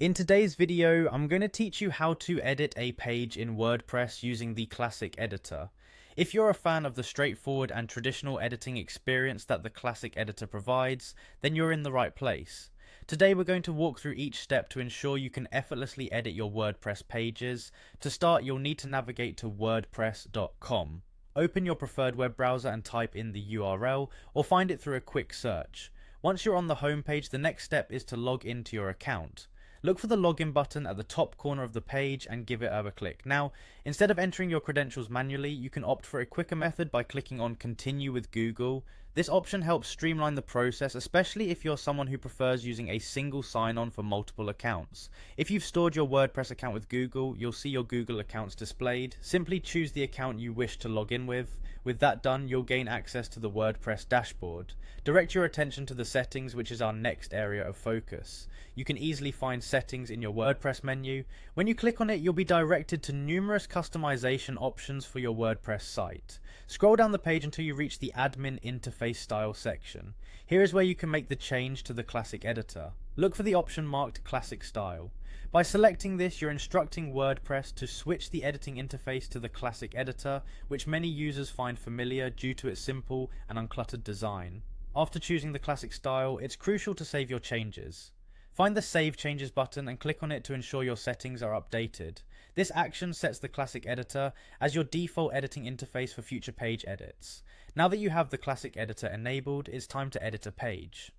In today's video, I'm going to teach you how to edit a page in WordPress using the Classic Editor. If you're a fan of the straightforward and traditional editing experience that the Classic Editor provides, then you're in the right place. Today we're going to walk through each step to ensure you can effortlessly edit your WordPress pages. To start, you'll need to navigate to wordpress.com. Open your preferred web browser and type in the URL, or find it through a quick search. Once you're on the home page, the next step is to log into your account. Look for the login button at the top corner of the page and give it a click. Now, instead of entering your credentials manually, you can opt for a quicker method by clicking on Continue with Google. This option helps streamline the process, especially if you're someone who prefers using a single sign-on for multiple accounts. If you've stored your WordPress account with Google, you'll see your Google accounts displayed. Simply choose the account you wish to log in with. With that done, you'll gain access to the WordPress dashboard. Direct your attention to the settings, which is our next area of focus. You can easily find settings in your WordPress menu. When you click on it, you'll be directed to numerous customization options for your WordPress site. Scroll down the page until you reach the admin interface style section. Here is where you can make the change to the Classic Editor. Look for the option marked Classic Style. By selecting this, you're instructing WordPress to switch the editing interface to the Classic Editor, which many users find familiar due to its simple and uncluttered design. After choosing the Classic Style, it's crucial to save your changes. Find the Save Changes button and click on it to ensure your settings are updated. This action sets the Classic Editor as your default editing interface for future page edits. Now that you have the Classic Editor enabled, it's time to edit a page.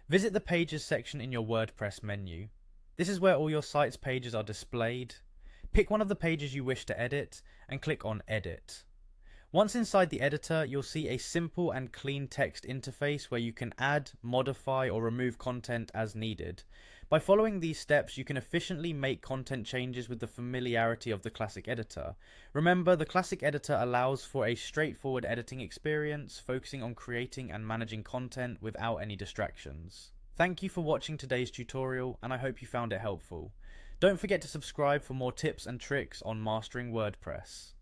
Visit the Pages section in your WordPress menu. This is where all your site's pages are displayed. Pick one of the pages you wish to edit and click on Edit. Once inside the editor, you'll see a simple and clean text interface where you can add, modify, or remove content as needed. By following these steps, you can efficiently make content changes with the familiarity of the Classic Editor. Remember, the Classic Editor allows for a straightforward editing experience, focusing on creating and managing content without any distractions. Thank you for watching today's tutorial, and I hope you found it helpful. Don't forget to subscribe for more tips and tricks on mastering WordPress.